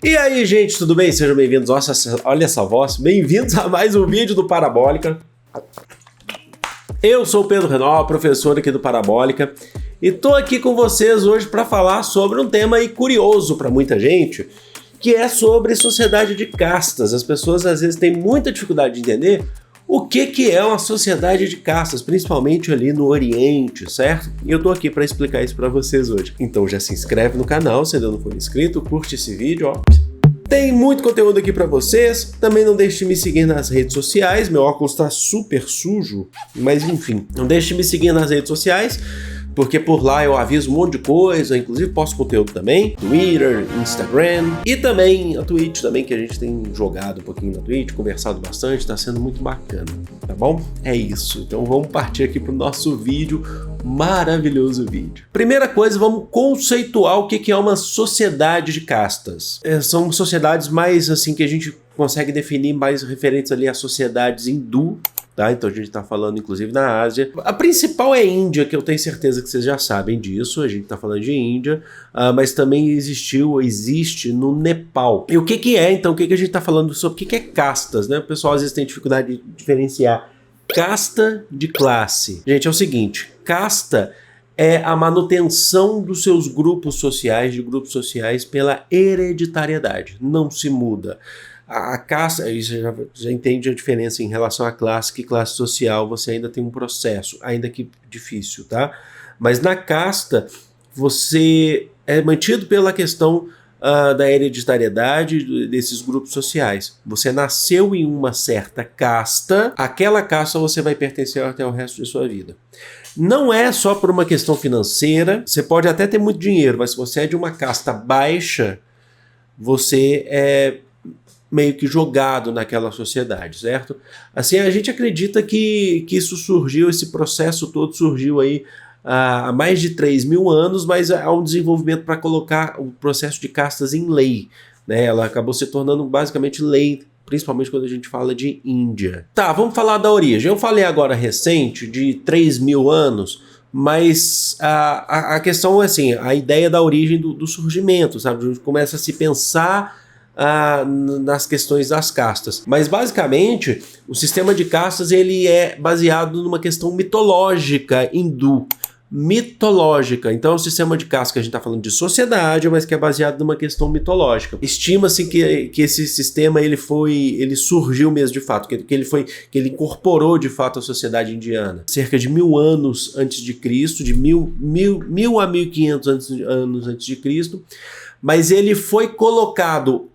E aí, gente, tudo bem? Sejam bem-vindos. Olha essa voz. Bem-vindos a mais um vídeo do Parabólica. Eu sou o Pedro Renal, professor aqui do Parabólica, e tô aqui com vocês hoje para falar sobre um tema aí curioso para muita gente, que é sobre sociedade de castas. As pessoas às vezes têm muita dificuldade de entender o que é uma sociedade de castas, principalmente ali no Oriente, certo? E eu tô aqui para explicar isso para vocês hoje. Então já se inscreve no canal se ainda não for inscrito, curte esse vídeo, ó. Tem muito conteúdo aqui para vocês. Também não deixe de me seguir nas redes sociais. Meu óculos tá super sujo, mas enfim, não deixe de me seguir nas redes sociais, porque por lá eu aviso um monte de coisa, inclusive posto conteúdo também, Twitter, Instagram e também a Twitch também, que a gente tem jogado um pouquinho na Twitch, conversado bastante, tá sendo muito bacana, tá bom? É isso, então vamos partir aqui pro nosso vídeo, maravilhoso vídeo. Primeira coisa, vamos conceituar o que é uma sociedade de castas. São sociedades mais assim que a gente consegue definir mais referentes ali às sociedades hindu. Tá? Então a gente está falando inclusive na Ásia. A principal é a Índia, que eu tenho certeza que vocês já sabem disso. A gente está falando de Índia, mas também existe no Nepal. E o que é então? O que a gente está falando sobre? O que é castas, né? O pessoal às vezes tem dificuldade de diferenciar casta de classe. Gente, é o seguinte, casta é a manutenção dos seus grupos sociais pela hereditariedade. Não se muda. A casta, aí você já entende a diferença em relação à classe, que classe social você ainda tem um processo, ainda que difícil, tá? Mas na casta, você é mantido pela questão da hereditariedade desses grupos sociais. Você nasceu em uma certa casta, aquela casta você vai pertencer até o resto de sua vida. Não é só por uma questão financeira, você pode até ter muito dinheiro, mas se você é de uma casta baixa, você é meio que jogado naquela sociedade, certo? Assim, a gente acredita que isso surgiu, esse processo todo surgiu aí há mais de 3.000 anos, mas há um desenvolvimento para colocar o processo de castas em lei, né? Ela acabou se tornando basicamente lei, principalmente quando a gente fala de Índia. Tá, vamos falar da origem. Eu falei agora recente de 3.000 anos, mas a questão é assim, a ideia da origem do surgimento, sabe? A gente começa a se pensar nas questões das castas. Mas basicamente o sistema de castas ele é baseado numa questão mitológica hindu. Mitológica. Então é um sistema de castas que a gente está falando de sociedade, mas que é baseado numa questão mitológica. Estima-se que esse sistema ele surgiu mesmo de fato, que ele incorporou de fato a sociedade indiana. Cerca de 1.000 anos antes de Cristo, de 1.000 a 1.500 anos antes de Cristo, mas ele foi colocado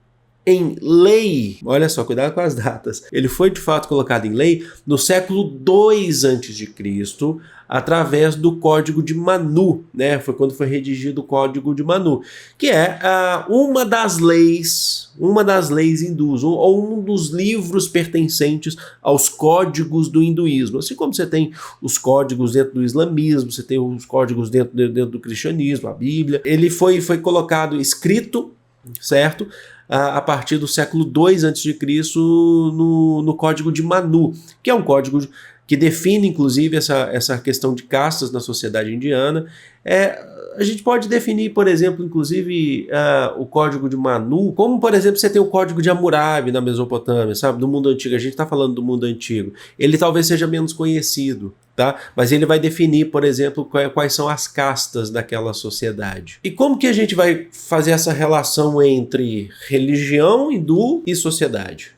em lei, olha só, cuidado com as datas, ele foi de fato colocado em lei no século II a.C., através do Código de Manu, né? Foi quando foi redigido o Código de Manu, que é uma das leis hindus, ou um dos livros pertencentes aos códigos do hinduísmo. Assim como você tem os códigos dentro do islamismo, você tem os códigos dentro do cristianismo, a Bíblia. Ele foi colocado, escrito, certo? A partir do século II a.C. no Código de Manu, que é um código que define inclusive essa questão de castas na sociedade indiana. A gente pode definir, por exemplo, inclusive o Código de Manu, como por exemplo você tem o Código de Hammurabi na Mesopotâmia, sabe, do mundo antigo. A gente está falando do mundo antigo. Ele talvez seja menos conhecido, tá? Mas ele vai definir, por exemplo, quais são as castas daquela sociedade. E como que a gente vai fazer essa relação entre religião hindu e sociedade?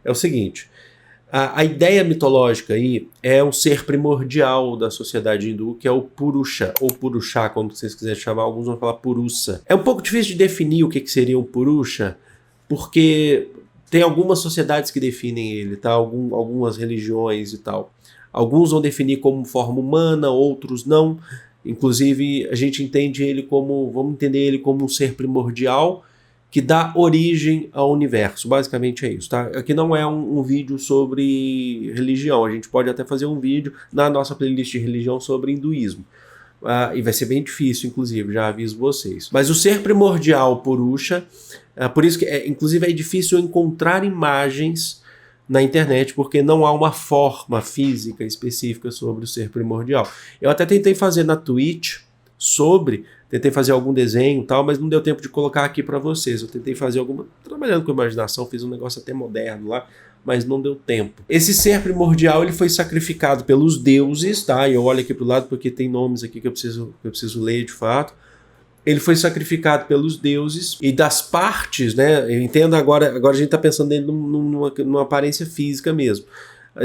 É o seguinte, a ideia mitológica aí é um ser primordial da sociedade hindu, que é o Purusha, ou Purusha, como vocês quiserem chamar, alguns vão falar Purusa. É um pouco difícil de definir o que seria um Purusha, porque tem algumas sociedades que definem ele, tá? Algumas religiões e tal. Alguns vão definir como forma humana, outros não. Inclusive, a gente entende ele vamos entender ele como um ser primordial que dá origem ao universo. Basicamente é isso, tá? Aqui não é um vídeo sobre religião. A gente pode até fazer um vídeo na nossa playlist de religião sobre hinduísmo. E vai ser bem difícil, inclusive, já aviso vocês. Mas o ser primordial, Purusha, por isso que, inclusive, é difícil encontrar imagens na internet, porque não há uma forma física específica sobre o ser primordial. Eu até tentei fazer na Twitch, sobre, tentei fazer algum desenho e tal, mas não deu tempo de colocar aqui para vocês. Eu tentei fazer trabalhando com imaginação, fiz um negócio até moderno lá, mas não deu tempo. Esse ser primordial, ele foi sacrificado pelos deuses, tá? Eu olho aqui pro lado porque tem nomes aqui que eu preciso ler de fato. Ele foi sacrificado pelos deuses e das partes, né? Eu entendo agora a gente está pensando nele numa aparência física mesmo.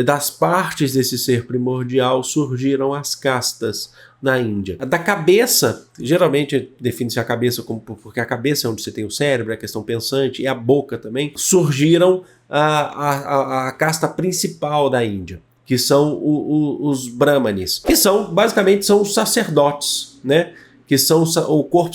Das partes desse ser primordial surgiram as castas na Índia. Da cabeça, geralmente define-se a cabeça porque a cabeça é onde você tem o cérebro, a questão pensante, e a boca também, surgiram a casta principal da Índia, que são os brahmanes, que basicamente são os sacerdotes, né? Que são o corpo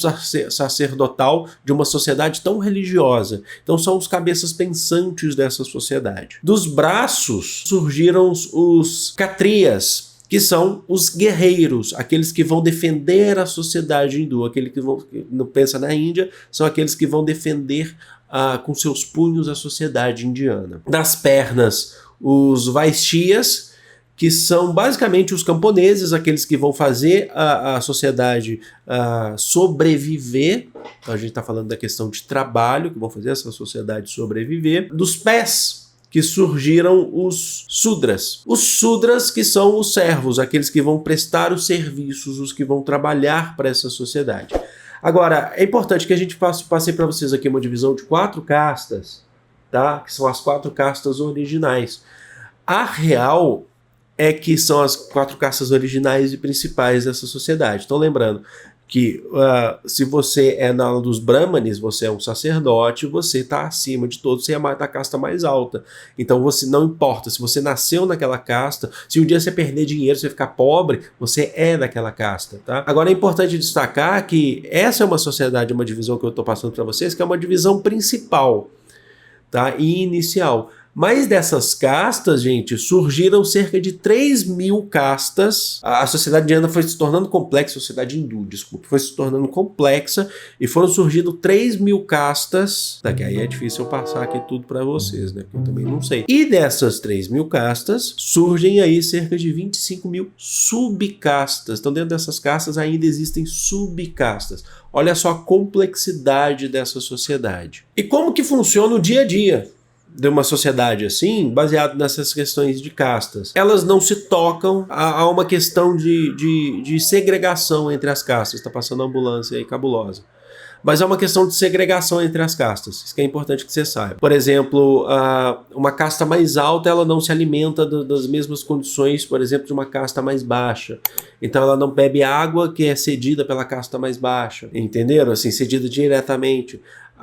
sacerdotal de uma sociedade tão religiosa. Então são os cabeças pensantes dessa sociedade. Dos braços surgiram os kshatriyas, que são os guerreiros, aqueles que vão defender a sociedade hindu, aqueles que não pensa na Índia, são aqueles que vão defender com seus punhos a sociedade indiana. Das pernas, os vaishyas, que são basicamente os camponeses, aqueles que vão fazer a sociedade sobreviver. Então a gente está falando da questão de trabalho, que vão fazer essa sociedade sobreviver. Dos pés, que surgiram os Sudras. Os Sudras, que são os servos, aqueles que vão prestar os serviços, os que vão trabalhar para essa sociedade. Agora, é importante que a gente passe para vocês aqui uma divisão de 4 castas, tá? Que são as 4 castas originais. A real é que são as 4 castas originais e principais dessa sociedade. Então, lembrando que se você é na aula dos brahmanes, você é um sacerdote, você está acima de todos, você é da casta mais alta. Então, você não importa se você nasceu naquela casta, se um dia você perder dinheiro, você ficar pobre, você é daquela casta, tá? Agora, é importante destacar que essa é uma sociedade, uma divisão que eu estou passando para vocês, que é uma divisão principal, tá? E inicial. Mas dessas castas, gente, surgiram cerca de 3.000 castas. A sociedade indiana foi se tornando complexa, a sociedade hindu, desculpa, foi se tornando complexa e foram surgindo 3.000 castas. Daqui aí é difícil eu passar aqui tudo para vocês, né? Porque eu também não sei. E dessas 3.000 castas, surgem aí cerca de 25.000 subcastas. Então dentro dessas castas ainda existem subcastas. Olha só a complexidade dessa sociedade. E como que funciona o dia a dia de uma sociedade assim, baseado nessas questões de castas? Elas não se tocam a uma questão de segregação entre as castas. Está passando uma ambulância aí cabulosa. Mas é uma questão de segregação entre as castas. Isso que é importante que você saiba. Por exemplo, uma casta mais alta, ela não se alimenta das mesmas condições, por exemplo, de uma casta mais baixa. Então ela não bebe água que é cedida pela casta mais baixa. Entenderam? Assim, cedida diretamente.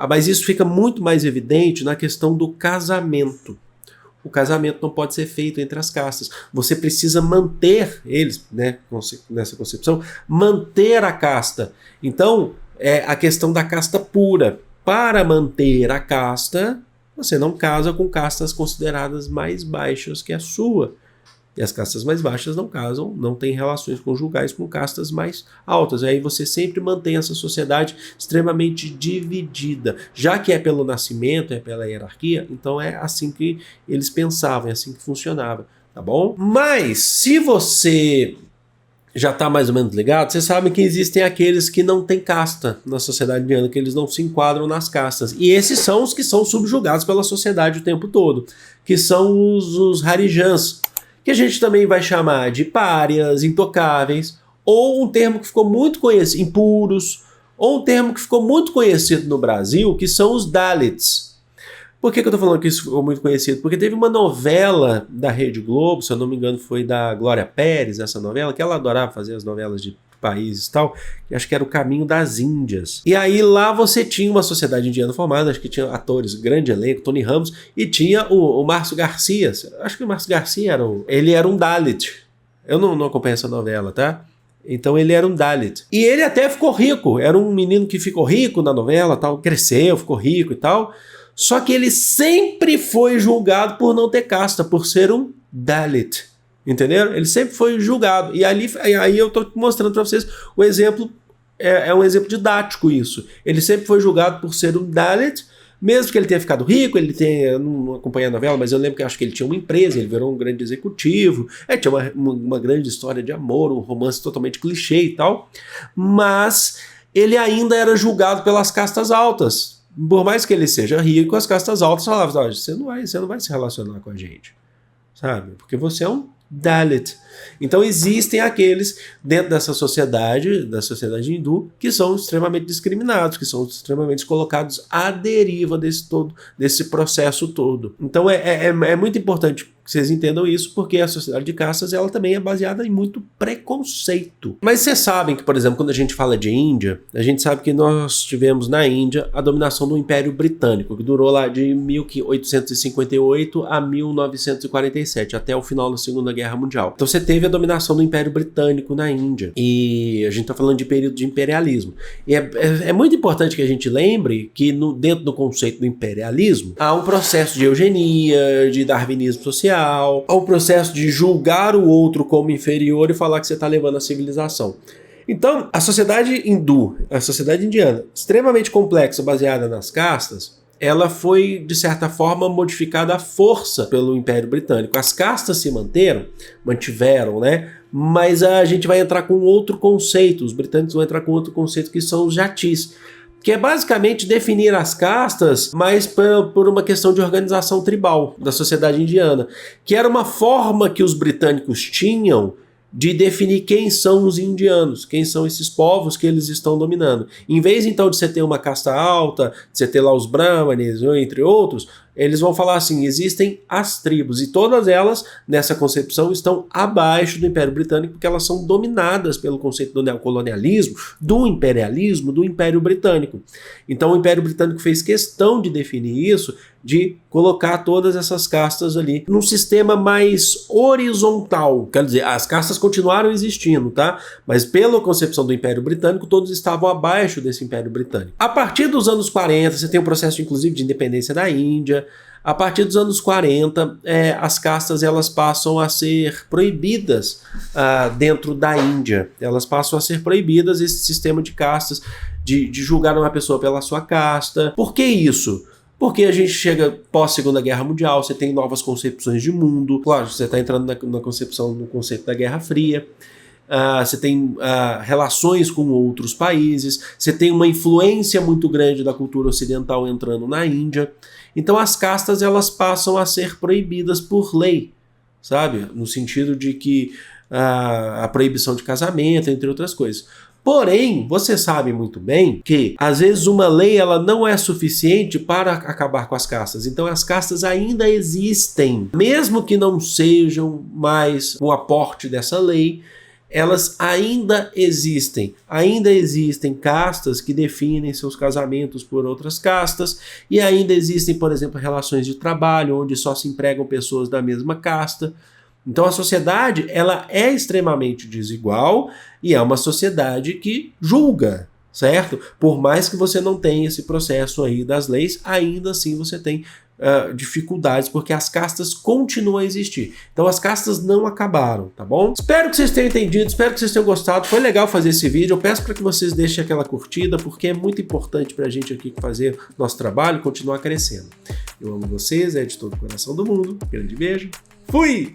Mas isso fica muito mais evidente na questão do casamento. O casamento não pode ser feito entre as castas. Você precisa manter eles, né, nessa concepção, manter a casta. Então, é a questão da casta pura. Para manter a casta, você não casa com castas consideradas mais baixas que a sua. E as castas mais baixas não casam, não têm relações conjugais com castas mais altas. E aí você sempre mantém essa sociedade extremamente dividida. Já que é pelo nascimento, é pela hierarquia, então é assim que eles pensavam, é assim que funcionava, tá bom? Mas, se você já está mais ou menos ligado, você sabe que existem aqueles que não têm casta na sociedade indiana, que eles não se enquadram nas castas. E esses são os que são subjugados pela sociedade o tempo todo, que são os harijans, que a gente também vai chamar de párias, intocáveis, ou um termo que ficou muito conhecido, impuros, ou um termo que ficou muito conhecido no Brasil, que são os Dalits. Por que eu estou falando que isso ficou muito conhecido? Porque teve uma novela da Rede Globo, se eu não me engano foi da Glória Pérez, essa novela, que ela adorava fazer as novelas de países e tal, que acho que era O Caminho das Índias. E aí lá você tinha uma sociedade indiana formada, acho que tinha atores, grande elenco, Tony Ramos, e tinha o Márcio Garcia. Acho que o Márcio Garcia ele era um Dalit. Eu não acompanho essa novela, tá? Então ele era um Dalit. E ele até ficou rico, era um menino que ficou rico na novela, tal, cresceu, ficou rico e tal. Só que ele sempre foi julgado por não ter casta, por ser um Dalit. Entenderam? Ele sempre foi julgado. E aí eu estou mostrando para vocês o exemplo, é um exemplo didático isso. Ele sempre foi julgado por ser um Dalit, Mesmo que ele tenha ficado rico, eu não acompanhei a novela, mas eu lembro que acho que ele tinha uma empresa, ele virou um grande executivo, tinha uma grande história de amor, um romance totalmente clichê e tal, mas ele ainda era julgado pelas castas altas. Por mais que ele seja rico, as castas altas falavam, você não vai se relacionar com a gente, sabe? Porque você é um Dalit. Então existem aqueles dentro dessa sociedade, da sociedade hindu, que são extremamente discriminados, que são extremamente colocados à deriva desse processo todo. Então é muito importante que vocês entendam isso, porque a sociedade de castas ela também é baseada em muito preconceito. Mas vocês sabem que, por exemplo, quando a gente fala de Índia, a gente sabe que nós tivemos na Índia a dominação do Império Britânico, que durou lá de 1858 a 1947, até o final da Segunda Guerra Mundial. Então você teve a dominação do Império Britânico na Índia. E a gente está falando de período de imperialismo. E é muito importante que a gente lembre que dentro do conceito do imperialismo há um processo de eugenia, de darwinismo social, há um processo de julgar o outro como inferior e falar que você está levando a civilização. Então, a sociedade hindu, a sociedade indiana, extremamente complexa, baseada nas castas, ela foi, de certa forma, modificada à força pelo Império Britânico. As castas se mantiveram, né? Mas a gente vai entrar com outro conceito, os britânicos vão entrar com outro conceito que são os jatis, que é basicamente definir as castas, mas por uma questão de organização tribal da sociedade indiana, que era uma forma que os britânicos tinham de definir quem são os indianos, quem são esses povos que eles estão dominando. Em vez, então, de você ter uma casta alta, de você ter lá os brahmanes, entre outros, eles vão falar assim, existem as tribos, e todas elas, nessa concepção, estão abaixo do Império Britânico, porque elas são dominadas pelo conceito do neocolonialismo, do imperialismo, do Império Britânico. Então o Império Britânico fez questão de definir isso, de colocar todas essas castas ali num sistema mais horizontal. Quer dizer, as castas continuaram existindo, tá? Mas pela concepção do Império Britânico, todos estavam abaixo desse Império Britânico. A partir dos anos 40, você tem um processo, inclusive, de independência da Índia. A partir dos anos 40, as castas elas passam a ser proibidas dentro da Índia. Elas passam a ser proibidas, esse sistema de castas, de julgar uma pessoa pela sua casta. Por que isso? Porque a gente chega pós-Segunda Guerra Mundial, você tem novas concepções de mundo. Claro, você está entrando no conceito da Guerra Fria. Você tem relações com outros países. Você tem uma influência muito grande da cultura ocidental entrando na Índia. Então as castas elas passam a ser proibidas por lei, sabe? No sentido de que a proibição de casamento, entre outras coisas. Porém, você sabe muito bem que, às vezes, uma lei ela não é suficiente para acabar com as castas. Então, as castas ainda existem. Mesmo que não sejam mais o aporte dessa lei, elas ainda existem. Ainda existem castas que definem seus casamentos por outras castas e ainda existem, por exemplo, relações de trabalho onde só se empregam pessoas da mesma casta. Então a sociedade ela é extremamente desigual e é uma sociedade que julga, certo? Por mais que você não tenha esse processo aí das leis, ainda assim você tem dificuldades, porque as castas continuam a existir. Então as castas não acabaram, tá bom? Espero que vocês tenham entendido, espero que vocês tenham gostado. Foi legal fazer esse vídeo. Eu peço para que vocês deixem aquela curtida, porque é muito importante para a gente aqui fazer nosso trabalho continuar crescendo. Eu amo vocês, é de todo o coração do mundo. Grande beijo. Fui!